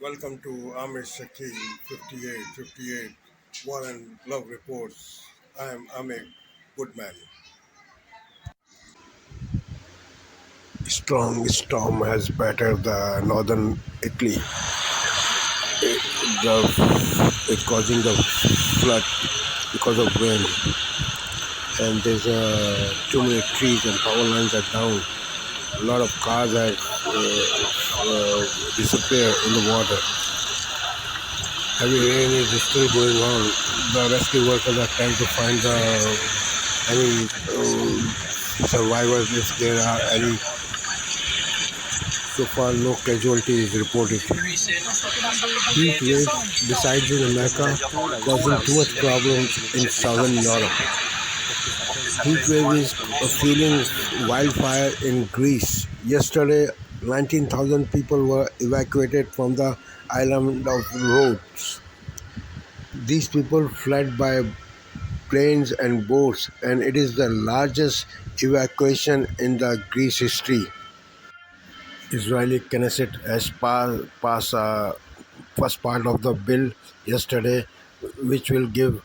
Welcome to Amish Shakil 5858 War and Love Reports. I am Amir Goodman. Strong storm has battered the northern Italy, causing the flood because of rain. And there's too many trees and power lines are down. A lot of cars have disappeared in the water. Heavy rain is still going on. The rescue workers are trying to find any survivors if there are any. So far, no casualties reported. Heat wave decides in America, causing too much problems in southern Europe. Heat wave is fueling wildfire in Greece. Yesterday, 19,000 people were evacuated from the island of Rhodes. These people fled by planes and boats, and it is the largest evacuation in the Greece history. Israeli Knesset has passed first part of the bill yesterday, which will give,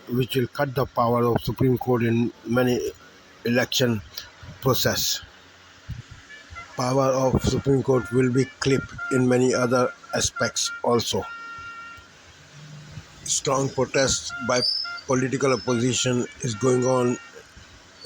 which will cut the power of Supreme Court in many election process. Power of Supreme Court will be clipped in many other aspects also. Strong protests by political opposition is going on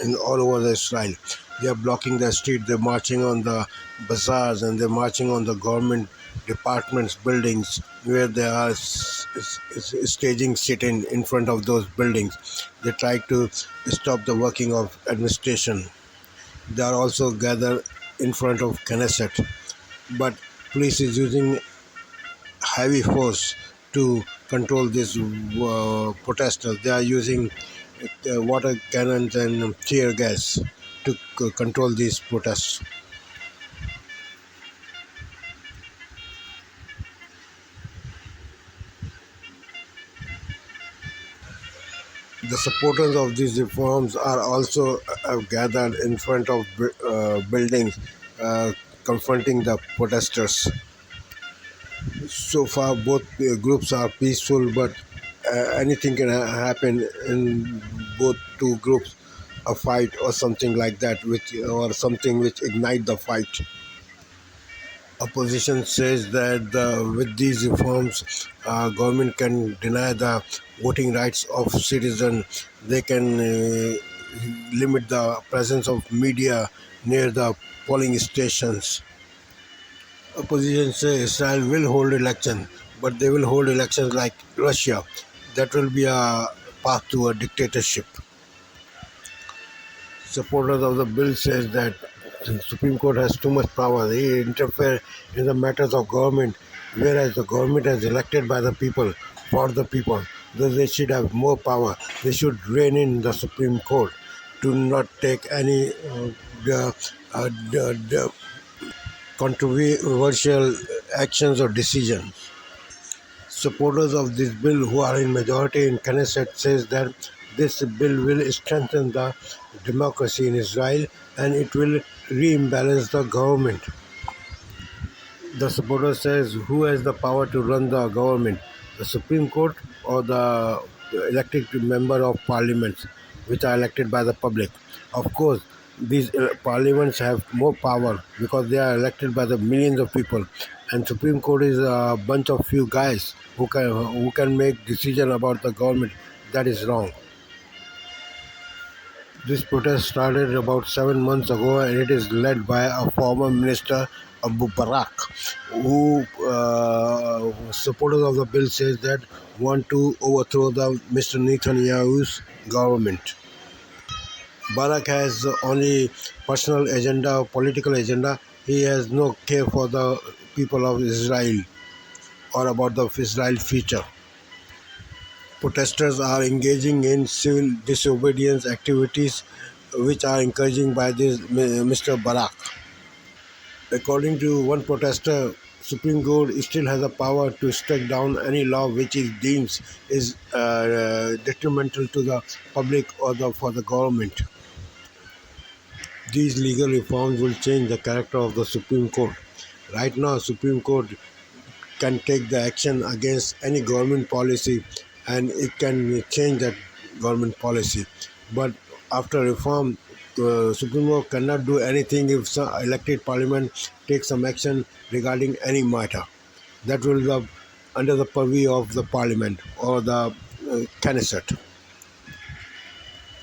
in all over Israel. They are blocking the street, they're marching on the bazaars, and they're marching on the government departments buildings where they are staging sit-in in front of those buildings. They try to stop the working of administration. They are also gathered in front of Knesset, but police is using heavy force to control these protesters. They are using water cannons and tear gas to control these protests. The supporters of these reforms are also gathered in front of buildings, confronting the protesters. So far, both groups are peaceful, but anything can happen in both two groups. A fight or something like that, or something which ignite the fight. Opposition says that with these reforms, government can deny the voting rights of citizens. They can limit the presence of media near the polling stations. Opposition says Israel will hold elections, but they will hold elections like Russia. That will be a path to a dictatorship. Supporters of the bill says that the Supreme Court has too much power. They interfere in the matters of government, whereas the government is elected by the people, for the people. Thus they should have more power. They should rein in the Supreme Court to not take any controversial actions or decisions. Supporters of this bill, who are in majority in Knesset, says that this bill will strengthen the democracy in Israel and it will reimbalance the government. The supporter says, who has the power to run the government, the Supreme Court or the elected member of parliaments, which are elected by the public? Of course, these parliaments have more power because they are elected by the millions of people, and Supreme Court is a bunch of few guys who can make decision about the government. That is wrong. This protest started about 7 months ago, and it is led by a former minister, Abu Barak, who supporters of the bill says that want to overthrow the Mr. Netanyahu's government. Barak has only personal agenda, political agenda. He has no care for the people of Israel or about the Israel future. Protesters are engaging in civil disobedience activities which are encouraged by this Mr. Barak. According to one protester, Supreme Court still has the power to strike down any law which it deems is detrimental to the public or for the government. These legal reforms will change the character of the Supreme Court. Right now, Supreme Court can take the action against any government policy, and it can change that government policy. But after reform, Supreme Court cannot do anything if some elected parliament takes some action regarding any matter. That will be under the purview of the parliament or the Knesset.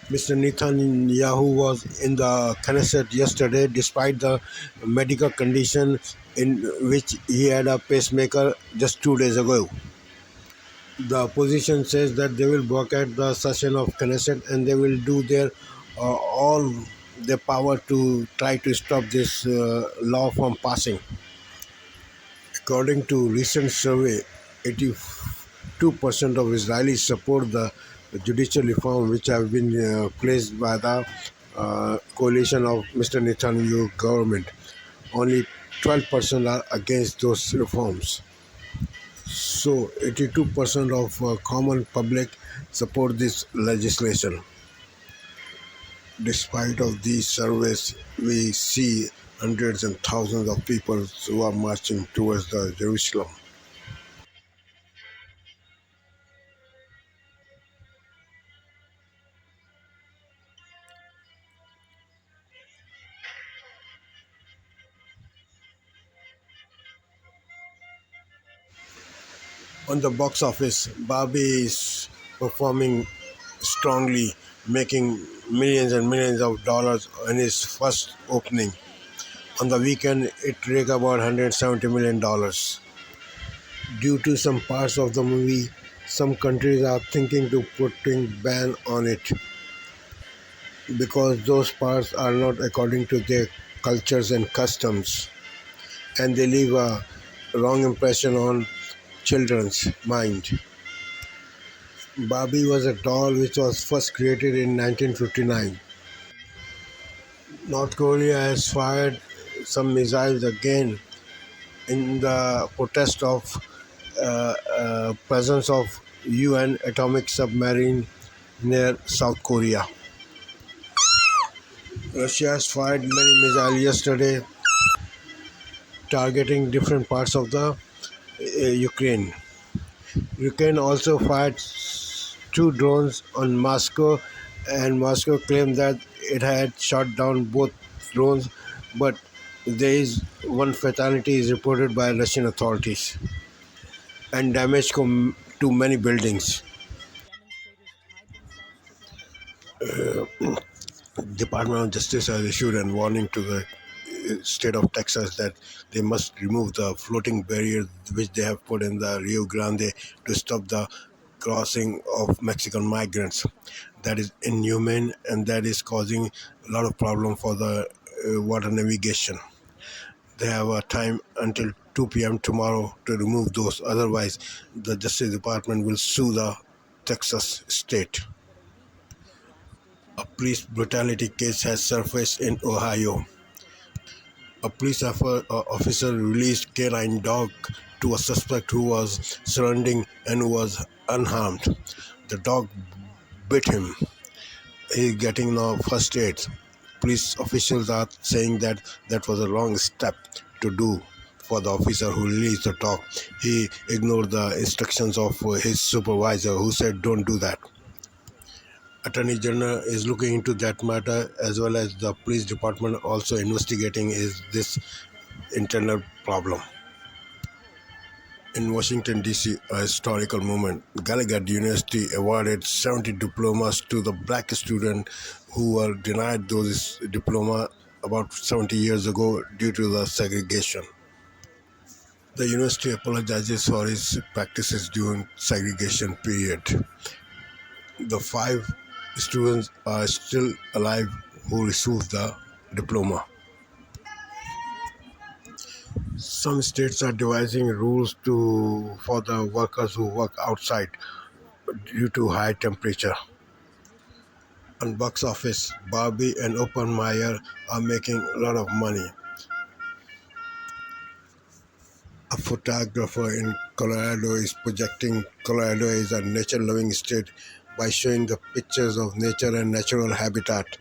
Mr. Netanyahu was in the Knesset yesterday despite the medical condition in which he had a pacemaker just 2 days ago. The opposition says that they will boycott the session of Knesset and they will do their all their power to try to stop this law from passing. According to recent survey, 82% of Israelis support the judicial reform which have been placed by the coalition of Mr. Netanyahu government. Only 12% are against those reforms. So 82% of common public support this legislation. Despite of these surveys, we see hundreds and thousands of people who are marching towards the Jerusalem. On the box office, Barbie is performing strongly, making millions and millions of dollars in its first opening. On the weekend, it raked about $170 million. Due to some parts of the movie, some countries are thinking to putting ban on it because those parts are not according to their cultures and customs, and they leave a wrong impression on children's mind. Barbie was a doll which was first created in 1959. North Korea has fired some missiles again in the protest of presence of UN atomic submarine near South Korea. Russia has fired many missiles yesterday targeting different parts of the Ukraine. Ukraine also fired two drones on Moscow, and Moscow claimed that it had shot down both drones, but there is one fatality is reported by Russian authorities and damage to many buildings. Department of Justice has issued a warning to the state of Texas that they must remove the floating barrier which they have put in the Rio Grande to stop the crossing of Mexican migrants. That is inhumane and that is causing a lot of problem for the water navigation. They have a time until 2 p.m. tomorrow to remove those. Otherwise, the Justice Department will sue the Texas state. A police brutality case has surfaced in Ohio. A police officer released canine dog to a suspect who was surrounding and who was unharmed. The dog bit him. He is getting now first aid. Police officials are saying that that was a wrong step to do for the officer who released the dog. He ignored the instructions of his supervisor who said don't do that. Attorney General is looking into that matter as well as the police department also investigating is this internal problem. In Washington, D.C., a historical moment, Gallaudet University awarded 70 diplomas to the black students who were denied those diplomas about 70 years ago due to the segregation. The university apologizes for its practices during segregation period. The 5 students are still alive who received the diploma. Some states are devising rules for the workers who work outside due to high temperature. On box office, Barbie and Oppenheimer are making a lot of money. A photographer in Colorado is projecting Colorado is a nature-loving state by showing the pictures of nature and natural habitat.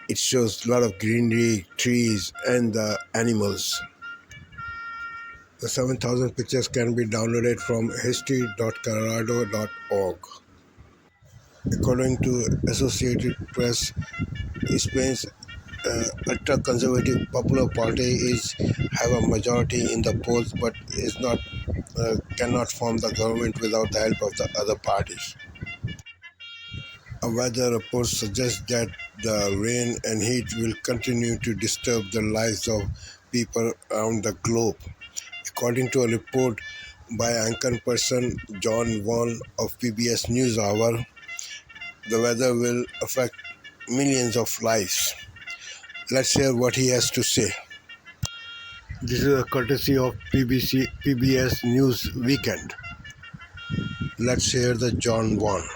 It shows a lot of greenery, trees, and the animals. The 7,000 pictures can be downloaded from history.colorado.org. According to Associated Press, Spain's ultra-conservative Popular Party is have a majority in the polls, but is not cannot form the government without the help of the other parties. A weather report suggests that the rain and heat will continue to disturb the lives of people around the globe. According to a report by anchor person John Vaughan of PBS NewsHour, the weather will affect millions of lives. Let's hear what he has to say. This is a courtesy of PBS News Weekend. Let's hear the John Vaughan.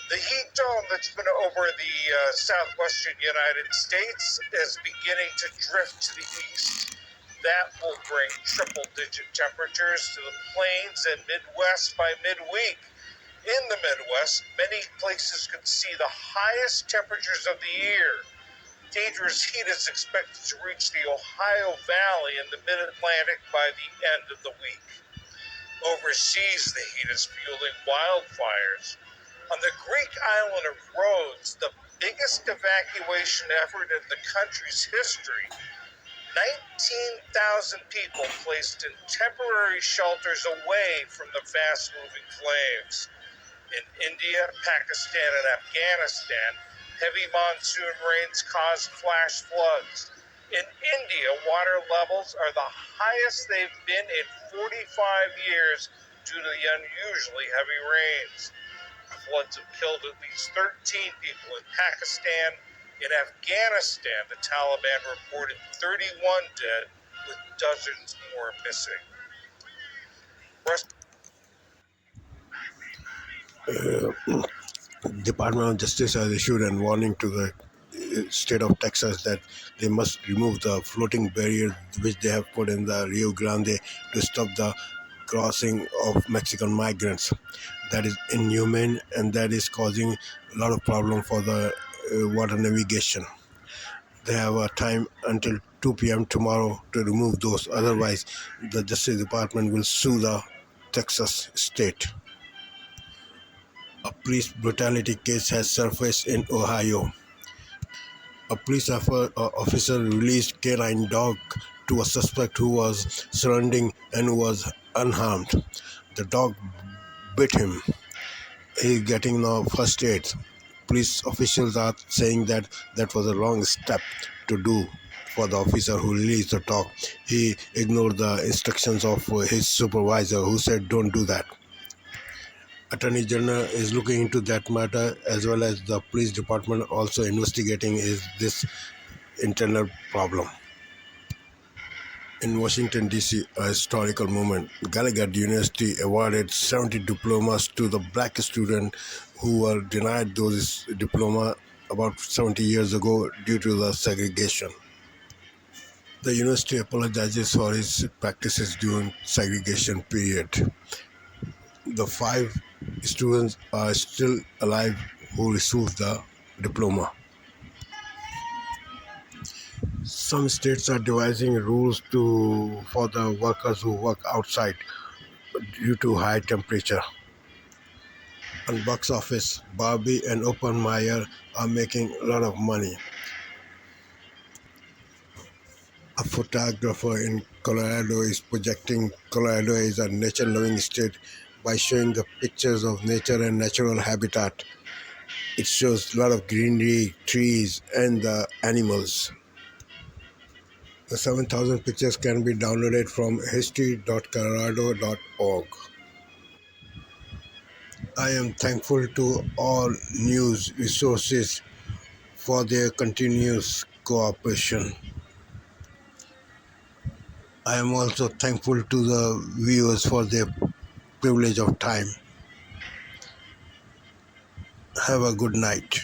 The heat dome that's been over the southwestern United States is beginning to drift to the east. That will bring triple-digit temperatures to the plains and Midwest by midweek. In the Midwest, many places could see the highest temperatures of the year. Dangerous heat is expected to reach the Ohio Valley and the Mid-Atlantic by the end of the week. Overseas, the heat is fueling wildfires. On the Greek island of Rhodes, the biggest evacuation effort in the country's history, 19,000 people placed in temporary shelters away from the fast-moving flames. In India, Pakistan, and Afghanistan, heavy monsoon rains caused flash floods. In India, water levels are the highest they've been in 45 years due to the unusually heavy rains. Floods have killed at least 13 people in Pakistan. In Afghanistan, the Taliban reported 31 dead, with dozens more missing. Department of Justice has issued a warning to the state of Texas that they must remove the floating barrier which they have put in the Rio Grande to stop the crossing of Mexican migrants. That is inhumane and that is causing a lot of problem for the water navigation. They have a time until 2 p.m. tomorrow to remove those. Otherwise, the Justice Department will sue the Texas state. A police brutality case has surfaced in Ohio. A police officer released canine dog to a suspect who was surrounding and was unharmed. The dog bit him. He is getting now first aid. Police officials are saying that that was a wrong step to do for the officer who released the dog. He ignored the instructions of his supervisor who said don't do that. Attorney General is looking into that matter as well as the police department also investigating this internal problem. In Washington, D.C., a historical moment. Gallaudet University awarded 70 diplomas to the black students who were denied those diplomas about 70 years ago due to the segregation. The university apologizes for its practices during segregation period. The 5 students are still alive who received the diploma. Some states are devising rules for the workers who work outside due to high temperature. On box office, Barbie and Oppenheimer are making a lot of money. A photographer in Colorado is projecting Colorado is a nature-loving state by showing the pictures of nature and natural habitat. It shows a lot of greenery, trees, and the animals. The 7,000 pictures can be downloaded from history.colorado.org. I am thankful to all news resources for their continuous cooperation. I am also thankful to the viewers for their privilege of time. Have a good night.